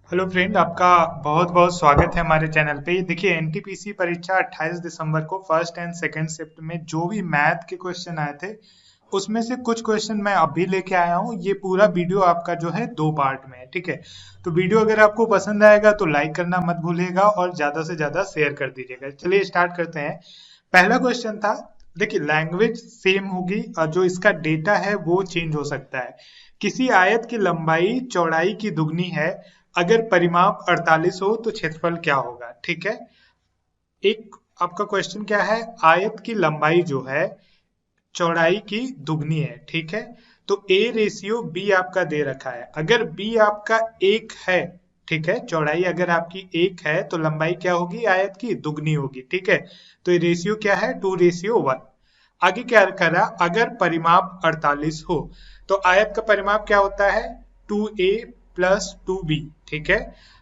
Hello friend, आपका बहुत बहुत स्वागत है हमारे चैनल पे। देखिए, एनटीपीसी परीक्षा 28 दिसंबर को फर्स्ट एंड सेकंड शिफ्ट में जो भी मैथ के क्वेश्चन आए थे उसमें से कुछ क्वेश्चन मैं अभी लेके आया हूँ। ये पूरा वीडियो आपका जो है दो पार्ट में है, ठीक है। तो वीडियो अगर आपको पसंद आएगा तो लाइक करना मत भूलिएगा और ज्यादा से ज्यादा शेयर कर दीजिएगा। चलिए स्टार्ट करते हैं। पहला क्वेश्चन था, देखिए लैंग्वेज सेम होगी और जो इसका डेटा है वो चेंज हो सकता है। किसी आयत की लंबाई चौड़ाई की दुगनी है, अगर परिमाप 48 हो तो क्षेत्रफल क्या होगा। ठीक है, एक आपका क्वेश्चन क्या है, आयत की लंबाई जो है चौड़ाई की दुगनी है, ठीक है। तो ए रेशियो बी आपका दे रखा है। अगर बी आपका एक है, ठीक है, चौड़ाई अगर आपकी एक है तो लंबाई क्या होगी, आयत की दुगनी होगी, ठीक है। तो ये रेशियो क्या है, 2:1। आगे क्या करा, अगर परिमाप 48 हो तो आयत का परिमाप क्या होता है, 2a प्लस 2b, ठीक है।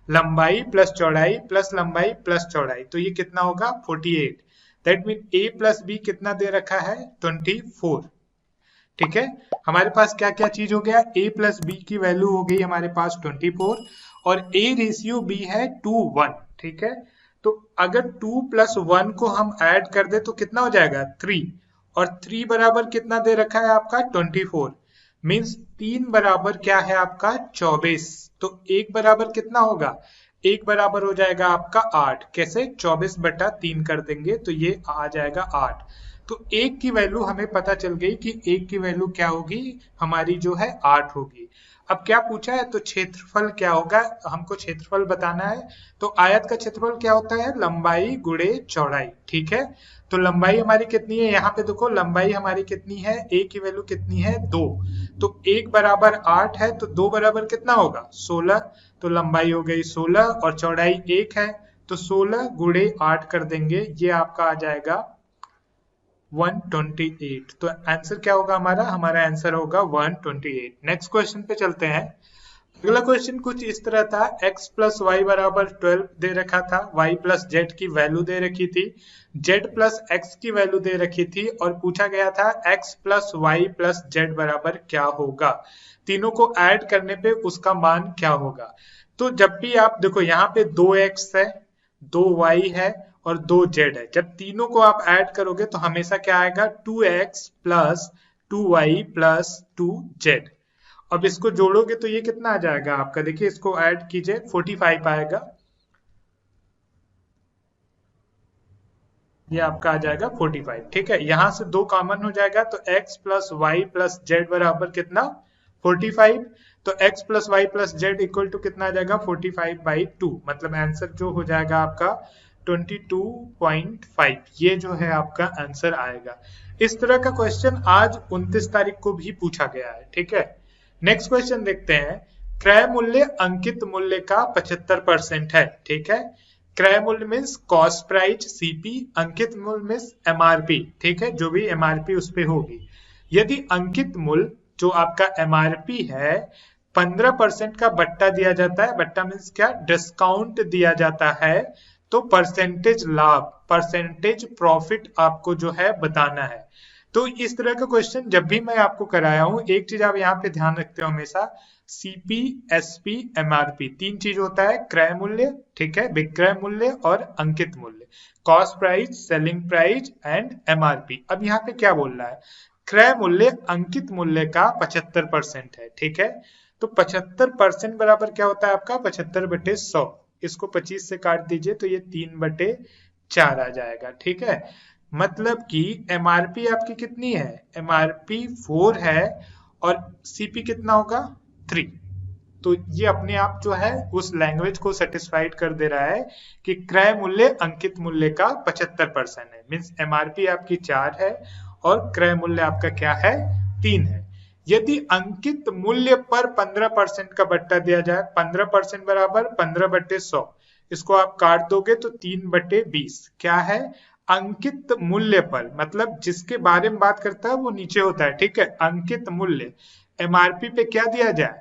लंबाई प्लस चौड़ाई प्लस लंबाई प्लस चौड़ाई, तो ये कितना होगा 48। That mean a plus B कितना दे रखा है, 24, ठीक है। हमारे पास क्या क्या चीज हो गया, a प्लस बी की वैल्यू हो गई हमारे पास 24 और a रेशियो b है 2:1, ठीक है। तो अगर 2 प्लस 1 को हम ऐड कर दे तो कितना हो जाएगा 3, और 3 बराबर कितना दे रखा है आपका 24, मीन्स 3 बराबर क्या है आपका 24। तो एक बराबर कितना होगा, एक बराबर हो जाएगा आपका 8। कैसे, 24/3 कर देंगे तो ये आ जाएगा 8। तो एक की वैल्यू हमें पता चल गई कि एक की वैल्यू क्या होगी, हमारी जो है 8 होगी। अब क्या पूछा है, तो क्षेत्रफल क्या होगा, हमको क्षेत्रफल बताना है। तो आयत का क्षेत्रफल क्या होता है, लंबाई गुणे चौड़ाई, ठीक है। तो लंबाई हमारी कितनी है, यहाँ पे देखो लंबाई हमारी कितनी है, ए की वैल्यू कितनी है 2। तो एक बराबर 8 है तो दो बराबर कितना होगा 16। तो लंबाई हो गई 16 और चौड़ाई 1 है, तो 16 गुणे 8 कर देंगे, ये आपका आ जाएगा 128। तो आंसर क्या होगा हमारा, हमारा आंसर होगा 128। नेक्स्ट क्वेश्चन पे चलते हैं। अगला क्वेश्चन कुछ इस तरह था, x प्लस वाई बराबर 12 दे रखा था, y प्लस जेड की वैल्यू दे रखी थी, z प्लस एक्स की वैल्यू दे रखी थी और पूछा गया था x plus Y plus Z बराबर क्या होगा, तीनों को ऐड करने पे उसका मान क्या होगा। तो जब भी आप देखो यहाँ पे 2x है, 2y है और 2z है, जब तीनों को आप ऐड करोगे तो हमेशा क्या आएगा 2x plus 2y plus 2z। अब इसको जोड़ोगे तो ये कितना आ जाएगा आपका, देखिए इसको ऐड कीजिए 45 आएगा, ये आपका आ जाएगा 45, ठीक है। यहां से दो कॉमन हो जाएगा तो x plus Y plus Z बराबर कितना 45। तो x plus Y plus Z equal to कितना आ जाएगा 45/2, मतलब आंसर जो हो जाएगा आपका 22.5, ये जो है आपका आंसर आएगा। इस तरह का क्वेश्चन आज 29 तारीख को भी पूछा गया है, ठीक है। नेक्स्ट क्वेश्चन देखते हैं। क्रय मूल्य अंकित मूल्य का 75% है, ठीक है। क्रय मूल्य मीन्स कॉस्ट प्राइस सीपी, अंकित मूल्य मीन्स एमआरपी, ठीक है, जो भी एमआरपी उस पे होगी। यदि अंकित मूल्य जो आपका एमआरपी है 15% का बट्टा दिया जाता है, बट्टा मीन्स क्या, डिस्काउंट दिया जाता है, तो परसेंटेज लाभ, परसेंटेज प्रॉफिट आपको जो है बताना है। तो इस तरह का क्वेश्चन जब भी मैं आपको कराया हूं, एक चीज आप यहाँ पे ध्यान रखते हो हमेशा, सीपी एसपी एमआरपी तीन चीज होता है, क्रय मूल्य, ठीक है, विक्रय मूल्य और अंकित मूल्य, cost price, selling price and MRP. अब यहाँ पे क्या बोल रहा है, क्रय मूल्य अंकित मूल्य का 75% है, ठीक है। तो 75% बराबर क्या होता है आपका 75/100, इसको 25 से काट दीजिए तो ये 3/4 आ जाएगा, ठीक है। मतलब कि एमआरपी आपकी कितनी है, एमआरपी 4 है और सीपी कितना होगा 3। तो ये अपने आप जो है उस लैंग्वेज को सेटिस्फाइड कर दे रहा है कि क्रय मूल्य अंकित मूल्य का 75% है, मीन्स एमआरपी आपकी 4 है और क्रय मूल्य आपका क्या है 3 है। यदि अंकित मूल्य पर 15% का बट्टा दिया जाए, 15% बराबर 15/100, इसको आप काट दोगे तो 3/20 क्या है, अंकित मूल्य पर, मतलब जिसके बारे में बात करता है वो नीचे होता है, ठीक है। अंकित मूल्य एमआरपी पे क्या दिया जाए,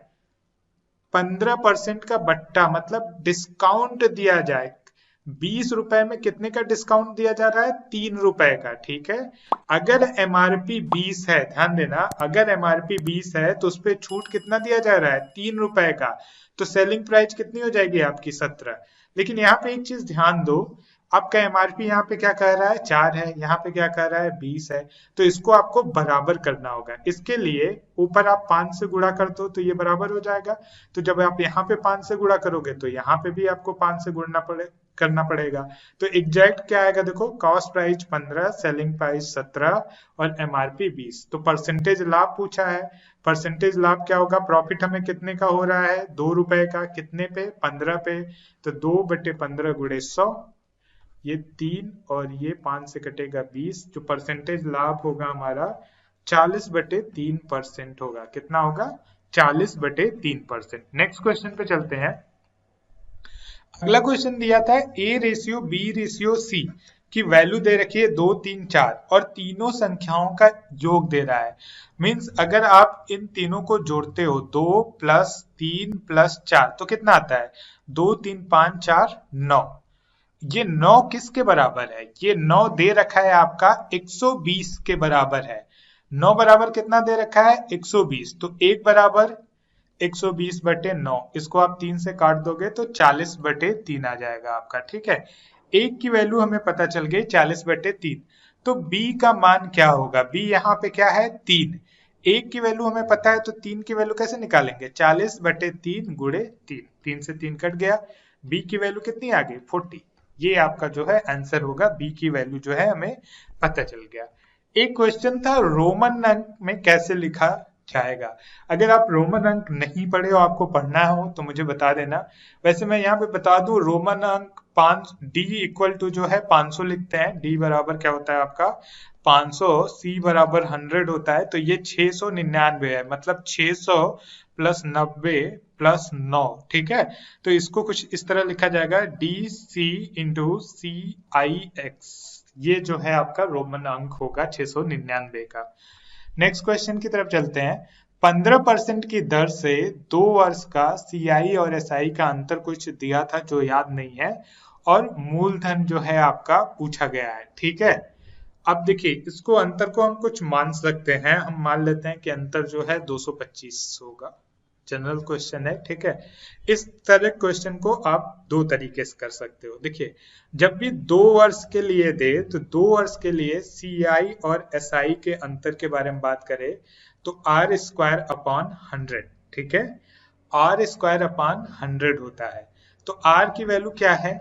15% का बट्टा, मतलब डिस्काउंट दिया जाए, ₹20 में कितने का डिस्काउंट दिया जा रहा है? ₹3 का। ठीक है, अगर एमआरपी 20 है, ध्यान देना, अगर एमआरपी 20 है तो उस पे छूट कितना दिया जा रहा है? ₹3 का। तो सेलिंग प्राइस कितनी हो जाएगी आपकी? 17। लेकिन यहाँ पे एक चीज ध्यान दो, आपका एमआरपी यहाँ पे क्या कह रहा है? 4 है, यहाँ पे क्या कह रहा है? 20 है। तो इसको आपको बराबर करना होगा। इसके लिए ऊपर आप 5 से गुणा कर दो तो ये बराबर हो जाएगा। तो जब आप यहाँ पे 5 से गुणा करोगे तो यहाँ पे भी आपको 5 से गुणना करना पड़ेगा। तो एग्जैक्ट क्या आएगा? देखो, कॉस्ट प्राइस 15, सेलिंग प्राइस 17 और एमआरपी 20। तो परसेंटेज लाभ पूछा है। परसेंटेज लाभ क्या होगा? प्रॉफिट हमें कितने का हो रहा है? ₹2 का। कितने पे? 15 पे। तो 2/15 गुणे 100, ये 3 और ये 5 से कटेगा 20। जो परसेंटेज लाभ होगा हमारा 40/3% होगा। कितना होगा? 40/3%। नेक्स्ट क्वेश्चन पे चलते हैं। अगला क्वेश्चन दिया था A/B/C की वैल्यू दे रखी है 2, 3, 4 और तीनों संख्याओं का योग दे रहा है। मींस अगर आप इन तीनों को जोड़ते हो 2 + 3 + 4 तो कितना आता है? 2, 3, 5, 4, 9। ये 9 किसके बराबर है? ये 9 दे रखा है आपका 120 के बराबर है। 9 बराबर कितना दे रखा है? 120। तो 1 बराबर 120/9। इसको आप 3 से काट दोगे तो 40/3 आ जाएगा आपका। ठीक है, एक की वैल्यू हमें पता चल गई 40/3। तो b का मान क्या होगा? b यहाँ पे क्या है? 3। एक की वैल्यू हमें पता है तो 3 की वैल्यू कैसे निकालेंगे? 40/3 गुणे 3। 3 से 3 कट गया। b की वैल्यू कितनी आ गई? 40। ये आपका जो है आंसर होगा। b की वैल्यू जो है हमें पता चल गया। एक क्वेश्चन था रोमन अंक में कैसे लिखा जाएगा। अगर आप रोमन अंक नहीं पढ़े हो, आपको पढ़ना हो तो मुझे बता देना। वैसे मैं यहाँ पे बता दूं, रोमन अंक 5 d इक्वल टू जो है 500 लिखते हैं। d बराबर क्या होता है आपका? 500। c बराबर 100 होता है। तो ये 699 है, मतलब 600 + 90 + 9। ठीक है, तो इसको कुछ इस तरह लिखा जाएगा DC × CIX। ये जो है आपका रोमन अंक होगा 699 का। नेक्स्ट क्वेश्चन की तरफ चलते हैं। 15% की दर से 2 वर्ष का CI और SI का अंतर कुछ दिया था जो याद नहीं है, और मूलधन जो है आपका पूछा गया है। ठीक है, अब देखिए, इसको अंतर को हम कुछ मान सकते हैं। हम मान लेते हैं कि अंतर जो है 225 होगा। जनरल क्वेश्चन है। ठीक है, इस तरह क्वेश्चन को आप दो तरीके से कर सकते हो। देखिए, जब भी 2 वर्ष के लिए दे तो 2 वर्ष के लिए CI और SI के अंतर के बारे में बात करें तो R² / 100। ठीक है, R² / 100 होता है। तो R की वैल्यू क्या है?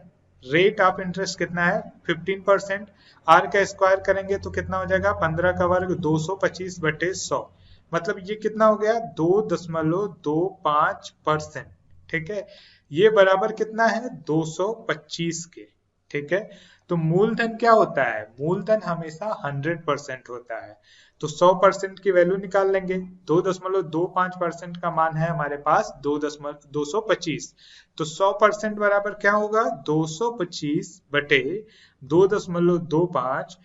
रेट ऑफ इंटरेस्ट कितना है? 15%। R का स्क्वायर करेंगे तो कितना हो जाएगा? 15 का वर्ग 225/100। मतलब ये कितना हो गया? 2.25%। ठीक है, ये बराबर कितना है? 225 के। ठीक है, तो मूलधन क्या होता है? मूलधन हमेशा 100% होता है। तो 100% की वैल्यू निकाल लेंगे। 2.25% का मान है हमारे पास 225। तो 100% बराबर क्या होगा? 225/2.25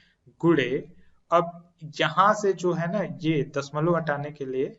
गुणे, अब यहाँ से जो है ना, ये दशमलव हटाने के लिए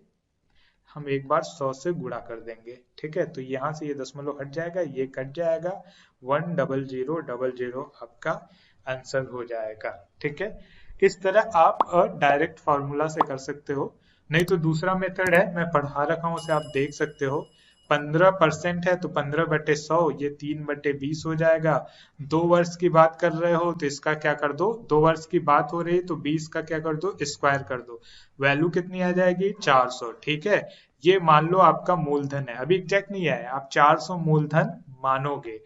हम एक बार 100 से गुणा कर देंगे। ठीक है, तो यहाँ से ये दशमलव हट जाएगा, ये कट जाएगा, 10000 आपका आंसर हो जाएगा। ठीक है, इस तरह आप डायरेक्ट फॉर्मूला से कर सकते हो। नहीं तो दूसरा मेथड है, मैं पढ़ा रखा हूँ, उसे आप देख सकते हो। 15% है तो 15/100, ये 3/20 हो जाएगा। 2 वर्ष की बात कर रहे हो तो इसका क्या कर दो? 2 वर्ष की बात हो रही है तो 20 का क्या कर दो? स्क्वायर कर दो। वैल्यू कितनी आ जाएगी? 400। ठीक है, ये मान लो आपका मूलधन है। अभी एग्जैक्ट नहीं है, आप 400 मूलधन मानोगे।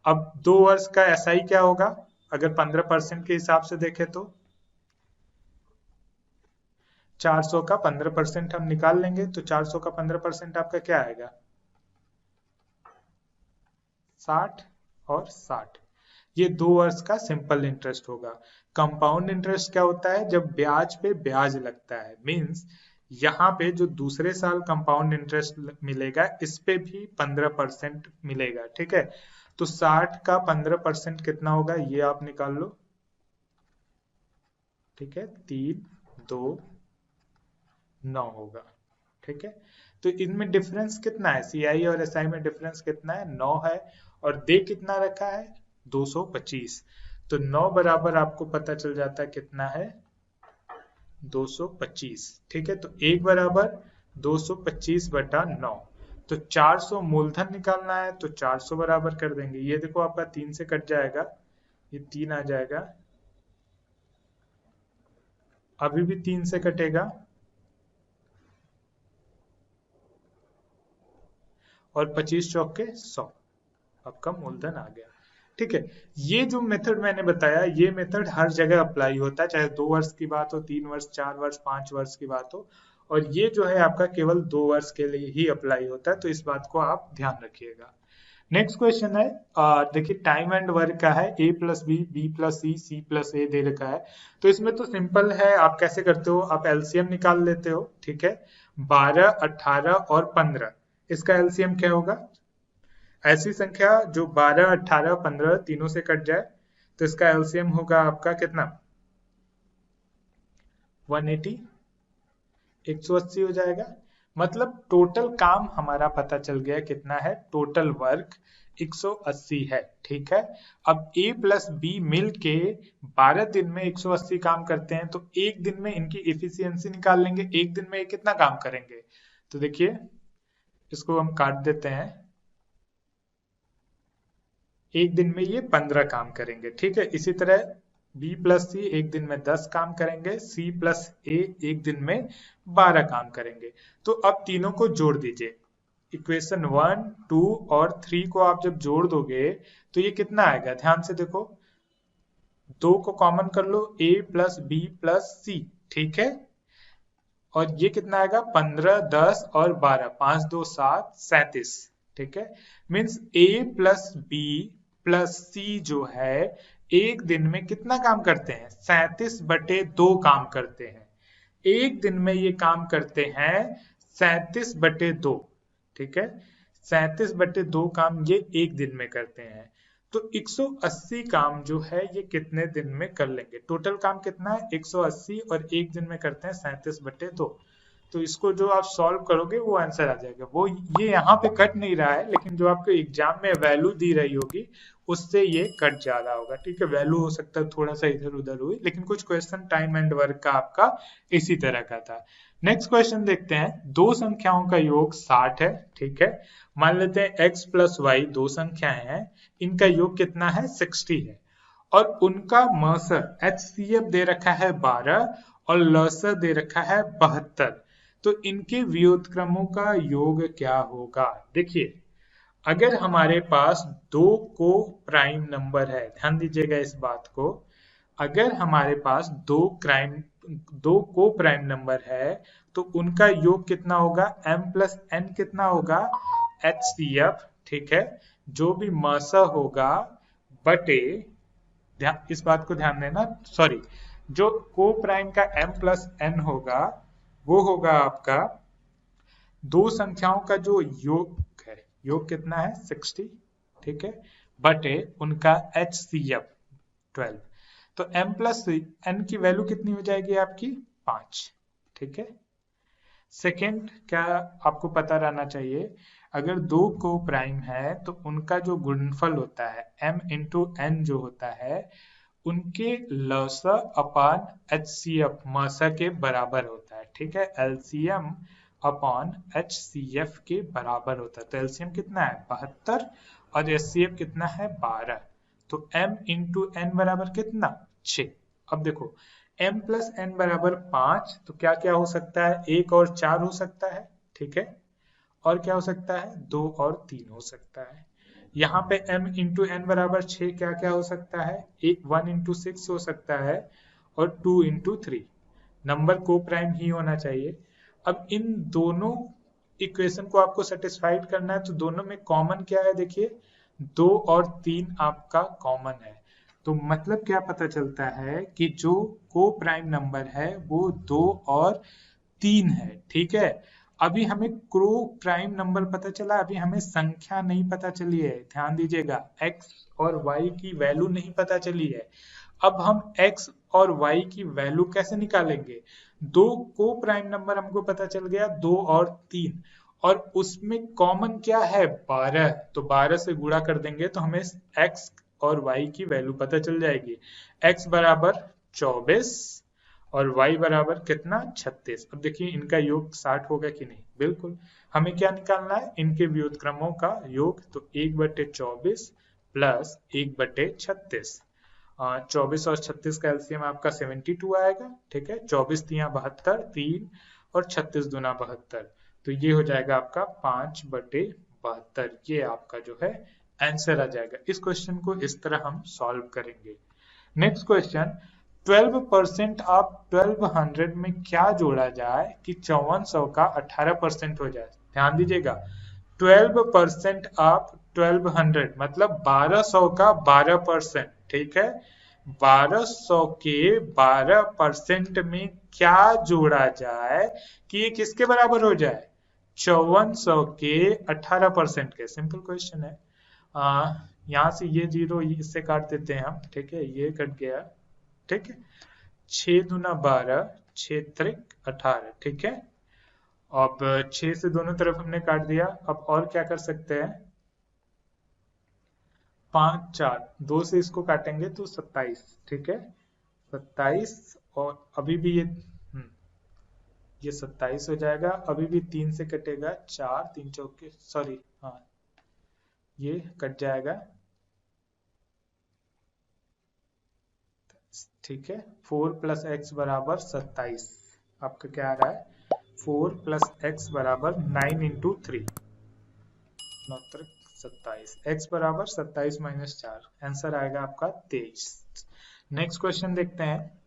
अब 2 वर्ष का SI क्या होगा? अगर 15% के हिसाब से देखें तो 400 का 15% हम निकाल लेंगे तो 400 का 15% आपका क्या आएगा? 60 और 60। ये 2 वर्ष का सिंपल इंटरेस्ट होगा। कंपाउंड इंटरेस्ट क्या होता है? जब ब्याज पे ब्याज लगता है। मींस यहाँ पे जो दूसरे साल कंपाउंड इंटरेस्ट मिलेगा, इस पे भी 15% मिलेगा। ठीक है, तो 60 का 15% कितना होगा? ये आप निकाल लो। ठीक है, 3, 2, 9 होगा। ठीक है, तो इनमें डिफरेंस कितना है? CI और SI में डिफरेंस कितना है? 9 है। और दे कितना रखा है? 225। तो 9 बराबर आपको पता चल जाता है कितना है, 225। ठीक है, तो 1 बराबर 225 बटा 9। तो 400 मूलधन निकालना है, तो 400 बराबर कर देंगे। ये देखो आपका 3 से कट जाएगा, ये 3 आ जाएगा, अभी भी 3 से कटेगा, और 25 चौके 100, आपका मूलधन आ गया। ठीक है, ये जो मेथड मैंने बताया, ये मेथड हर जगह अप्लाई होता है, चाहे 2 वर्ष की बात हो, 3 वर्ष, 4 वर्ष, 5 वर्ष की बात हो, और ये जो है आपका केवल 2 वर्ष के लिए ही अप्लाई होता है, तो इस बात को आप ध्यान रखिएगा। नेक्स्ट क्वेश्चन है, देखिए टाइम एंड वर्क का है, a plus B, B plus C, C plus A दे रखा है। तो इसमें तो सिंपल है, आप कैसे करते हो, आप एलसीएम निकाल लेते हो। ठीक है, 12, 18 और 15, इसका एलसीएम क्या होगा, ऐसी संख्या जो 12, 18, 15 तीनों से कट जाए, तो इसका एलसीएम होगा आपका कितना, 180, 180 हो जाएगा। मतलब टोटल काम हमारा पता चल गया कितना है, टोटल वर्क 180 है। ठीक है, अब a प्लस बी मिल के 12 दिन में 180 काम करते हैं, तो एक दिन में इनकी इफिशियंसी निकाल लेंगे, एक दिन में ये कितना काम करेंगे। तो देखिए इसको हम काट देते हैं, एक दिन में ये 15 काम करेंगे। ठीक है, इसी तरह b प्लस सी एक दिन में 10 काम करेंगे, c प्लस ए एक दिन में 12 काम करेंगे। तो अब तीनों को जोड़ दीजिए, इक्वेशन 1, 2 और 3 को आप जब जोड़ दोगे तो ये कितना आएगा, ध्यान से देखो, 2 को कॉमन कर लो, a प्लस बी प्लस सी। ठीक है, और ये कितना आएगा, 15, 10 और 12, 5 2 7, 37। ठीक है, means a plus B plus C जो है एक दिन में कितना काम करते हैं, 37/2 काम करते हैं। एक दिन में ये काम करते हैं 37/2। ठीक है, 37/2 काम ये एक दिन में करते हैं। तो 180 काम जो है ये कितने दिन में कर लेंगे, टोटल काम कितना है 180, और एक दिन में करते हैं 37/2। तो इसको जो आप सॉल्व करोगे वो आंसर आ जाएगा। वो ये यहाँ पे कट नहीं रहा है, लेकिन जो आपको एग्जाम में वैल्यू दी रही होगी उससे ये कट जा रहा होगा। ठीक है, वैल्यू हो सकता है थोड़ा सा इधर उधर हुई, लेकिन कुछ क्वेश्चन टाइम एंड वर्क का आपका इसी तरह का था। नेक्स्ट क्वेश्चन देखते हैं, दो संख्याओं का योग 60 है। ठीक है, मान लेते हैं x प्लस वाई दो संख्याएं हैं, इनका योग कितना है, 60 है, और उनका मस HCF दे रखा है 12 और लस दे रखा है 72। तो इनके व्युत्क्रमों का योग क्या होगा। देखिए, अगर हमारे पास दो को प्राइम नंबर है, ध्यान दीजिएगा इस बात को, अगर हमारे पास दो को प्राइम नंबर है तो उनका योग कितना होगा, m प्लस n कितना होगा, HCF। ठीक है, जो भी मासा होगा बटे, इस बात को ध्यान देना, सॉरी, जो को प्राइम का m प्लस n होगा वो होगा आपका दो संख्याओं का जो योग है, योग कितना है 60। ठीक है, बटे उनका HCF 12। तो m प्लस n की वैल्यू कितनी हो जाएगी आपकी, 5। ठीक है, सेकेंड क्या आपको पता रहना चाहिए, अगर दो को प्राइम है तो उनका जो गुणनफल होता है m इंटू n जो होता है उनके लसा अपान HCF मासा के बराबर होता है। ठीक है, LCM अपॉन HCF के बराबर होता है। तो LCM कितना है 72 और HCF कितना है 12। तो m इंटू n बराबर कितना 6। अब देखो m प्लस n बराबर 5, तो क्या क्या हो सकता है, 1 और 4 हो सकता है। ठीक है, और क्या हो सकता है, 2 और 3 हो सकता है। यहाँ पे m इंटू n बराबर 6, क्या क्या हो सकता है, 1 इंटू 6 हो सकता है, और 2 इंटू 3। नंबर को प्राइम ही होना चाहिए। अब इन दोनों इक्वेशन को आपको सेटिस्फाइड करना है, तो दोनों में कॉमन क्या है, देखिए 2 और 3 आपका कॉमन है। तो मतलब क्या पता चलता है कि जो को प्राइम नंबर है वो 2 और 3 है। ठीक है, अभी हमें क्रो प्राइम नंबर पता चला, अभी हमें संख्या नहीं पता चली है, ध्यान दीजिएगा, x और y की वैल्यू नहीं पता चली है। अब हम x और y की वैल्यू कैसे निकालेंगे, दो को प्राइम नंबर हमको पता चल गया, 2 और 3, और उसमें कॉमन क्या है 12, तो 12 से गुणा कर देंगे तो हमें x और y की वैल्यू पता चल जाएगी। x बराबर 24 और y बराबर कितना 36। अब देखिए इनका योग 60 होगा कि नहीं, बिल्कुल। हमें क्या निकालना है, इनके व्युत्क्रमों का योग। तो 1/24 प्लस 1/36, 24 और 36 का एलसीएम आपका 72 आएगा। ठीक है, 24 तिया 72, 3 और 36 दूना 72, तो ये हो जाएगा आपका 5/72। ये आपका जो है आंसर आ जाएगा। इस क्वेश्चन को इस तरह हम सॉल्व करेंगे। नेक्स्ट क्वेश्चन, 12% ऑफ 1200 में क्या जोड़ा जाए कि 5400 का 18% हो जाए। ध्यान दीजिएगा, 12% ऑफ 1200 मतलब 1200 का 12%। ठीक है, 1200 के 12% में क्या जोड़ा जाए कि ये किसके बराबर हो जाए, 5400 के 18% के। सिंपल क्वेश्चन है। यहाँ से ये जीरो इससे काट देते हैं हम। ठीक है, ये कट गया। ठीक है, 6 दूना 12, 6 त्रिक 18। ठीक है, अब 6 से दोनों तरफ हमने काट दिया। अब और क्या कर सकते हैं, 5 4 2 से इसको काटेंगे तो 27। ठीक है, 27 और अभी भी ये 27 हो जाएगा। अभी भी 3 से कटेगा, 4 3 चौके, सॉरी हाँ ये कट जाएगा। ठीक है, 4 प्लस एक्स बराबर 27। आपका क्या आ रहा है, 4 प्लस एक्स बराबर 9 इंटू 3, 27। एक्स बराबर 27 माइनस 4, आंसर आएगा आपका 23। नेक्स्ट क्वेश्चन देखते हैं।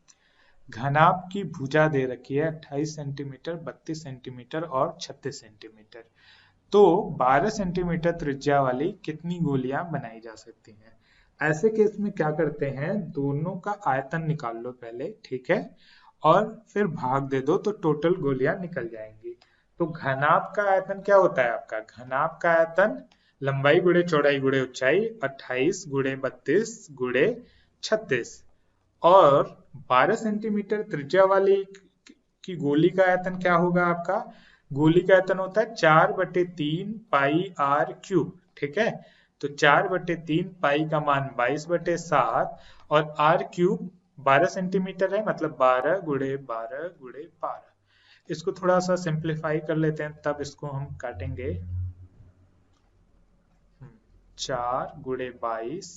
घनाभ की भुजा दे रखी है 28 सेंटीमीटर, 32 सेंटीमीटर और 36 सेंटीमीटर। तो 12 सेंटीमीटर त्रिज्या वाली कितनी गोलियां बनाई जा सकती हैं। ऐसे केस में क्या करते हैं, दोनों का आयतन निकाल लो पहले। ठीक है, और फिर भाग दे दो तो टोटल गोलियां निकल जाएंगी। तो घनाभ का आयतन क्या होता है आपका, घनाभ का आयतन लंबाई गुणे चौड़ाई गुणे ऊंचाई 28 गुणे 32 गुणे 36, और 12 सेंटीमीटर त्रिज्या वाली की गोली का आयतन क्या होगा आपका, गोली का आयतन होता है 4/3 पाई आर क्यूब। ठीक है, तो 4/3 पाई का मान 22/7 और आर क्यूब 12 सेंटीमीटर है, मतलब 12 गुणे 12 गुणे 12। इसको थोड़ा सा सिंप्लीफाई कर लेते हैं, तब इसको हम काटेंगे। 4 गुणे 22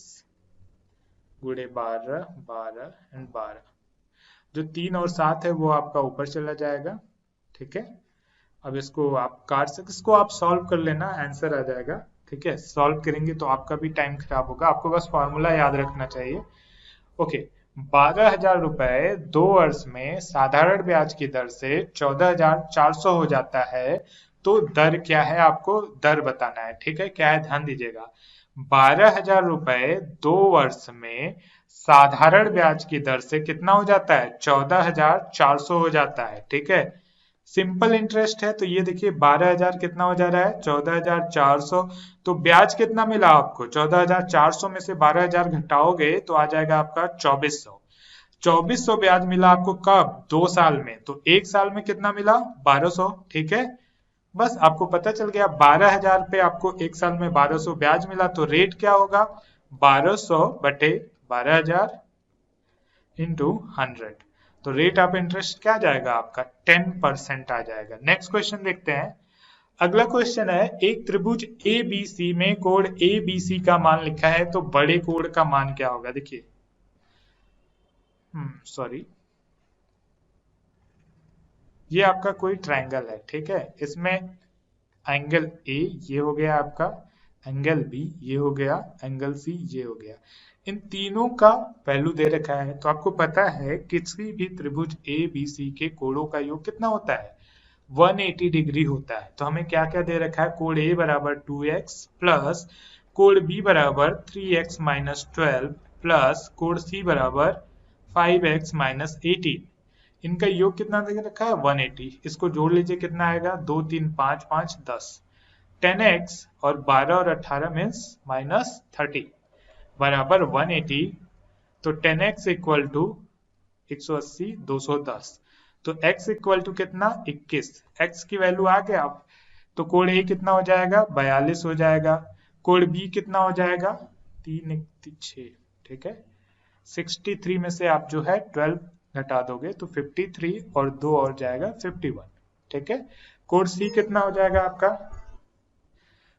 गुणे 12, 12 एंड 12, जो 3 और 7 है वो आपका ऊपर चला जाएगा। ठीक है, अब इसको आप काट सकते, इसको आप सॉल्व कर लेना, आंसर आ जाएगा। ठीक है, सॉल्व करेंगे तो आपका भी टाइम खराब होगा, आपको बस फॉर्मूला याद रखना चाहिए। ओके, 12,000 रुपए 2 वर्ष में साधारण ब्याज की दर से 14,400 हो जाता है, तो दर क्या है, आपको दर बताना है। ठीक है, क्या है ध्यान दीजिएगा, 12,000 रुपए 2 वर्ष में साधारण ब्याज की दर से कितना हो जाता है, 14,400 हो जाता है। ठीक है, सिंपल इंटरेस्ट है, तो ये देखिए 12,000 कितना हो जा रहा है, 14,400। तो ब्याज कितना मिला आपको, 14,400 में से 12,000 घटाओगे तो आ जाएगा आपका 2,400। 2,400 ब्याज मिला आपको कब, 2 साल में। तो 1 साल में कितना मिला, 1,200। ठीक है, बस आपको पता चल गया 12,000 पे आपको 1 साल में 1,200 ब्याज मिला, तो रेट क्या होगा, 1,200 बटे 12,000 इंटू 100। तो रेट ऑफ इंटरेस्ट क्या आ जाएगा आपका, 10% आ जाएगा। नेक्स्ट क्वेश्चन देखते हैं। अगला क्वेश्चन है, एक त्रिभुज ABC में कोण ABC का मान लिखा है, तो बड़े कोण का मान क्या होगा। देखिए सॉरी, ये आपका कोई ट्रायंगल है। ठीक है, इसमें एंगल A ये हो गया आपका, एंगल B ये हो गया, एंगल C ये हो गया। इन तीनों का वैल्यू दे रखा है, तो आपको पता है किसी भी त्रिभुज ABC के कोणों का योग कितना होता है, 180 डिग्री होता है। तो हमें क्या क्या दे रखा है, कोण A बराबर 2x प्लस कोण B बराबर 3x माइनस 12 प्लस कोण C बराबर 5x माइनस 18। इनका योग कितना दे रखा है, 180। इसको जोड़ लीजिए, कितना आएगा, 2 3 5 5 10, 10x और 12 और 18 मीन्स माइनस 30 बराबर 180। तो 10x इक्वल टू 180 210, तो x इक्वल टू कितना, 21। x की वैल्यू आ गया अब, तो कोण A कितना हो जाएगा, 42 हो जाएगा। कोण B कितना हो जाएगा, 6, ठीक है। 63 में से आप जो है 12 घटा दोगे तो 53 और 2 और जाएगा 51, ठीक है। कोड सी कितना हो जाएगा आपका?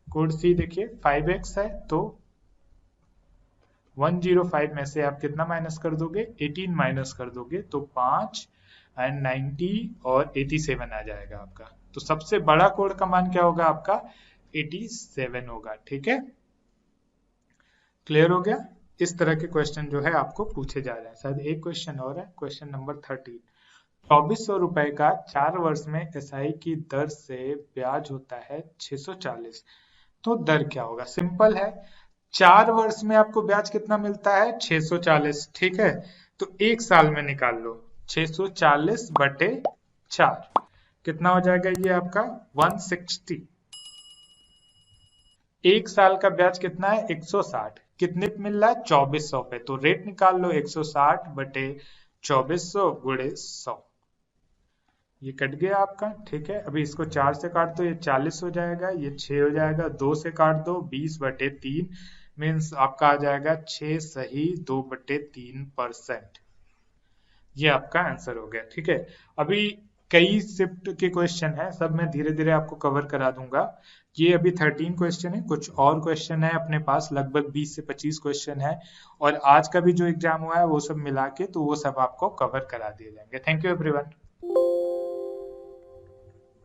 कोड सी देखिए 5x है तो 105 में से आप कितना माइनस कर दोगे? 18 माइनस कर दोगे तो 5 एंड 90 और 87 आ जाएगा आपका। तो सबसे बड़ा कोड का मान क्या होगा आपका? 87 होगा, ठीक है। क्लियर हो गया? इस तरह के क्वेश्चन जो है आपको पूछे जा रहे हैं। शायद एक क्वेश्चन और है, क्वेश्चन नंबर 13। 2400 रुपए का 4 वर्ष में एसआई की दर से ब्याज होता है 640, तो दर क्या होगा? सिंपल है, 4 वर्ष में आपको ब्याज कितना मिलता है? 640, ठीक है। तो एक साल में निकाल लो, 640 बटे 4 कितना हो जाएगा? ये आपका 160। एक साल का ब्याज कितना है? 160। कितने पे मिल रहा है? 2400 पे। तो रेट निकाल लो, 160 बटे 2400 गुणे 100, ये कट गया आपका, ठीक है। अभी इसको 4 से काट दो, ये 40 हो जाएगा, ये 6 हो जाएगा, 2 से काट दो, 20 बटे 3 मीन्स आपका आ जाएगा 6 सही 2 बटे 3%। ये आपका आंसर हो गया, ठीक है। अभी कई शिफ्ट के क्वेश्चन है, सब मैं धीरे धीरे आपको कवर करा दूंगा। ये अभी 13 क्वेश्चन है, कुछ और क्वेश्चन है अपने पास, लगभग 20 से 25 क्वेश्चन है, और आज का भी जो एग्जाम हुआ है वो सब मिला के तो वो सब आपको कवर करा दिए जाएंगे। Thank you everyone.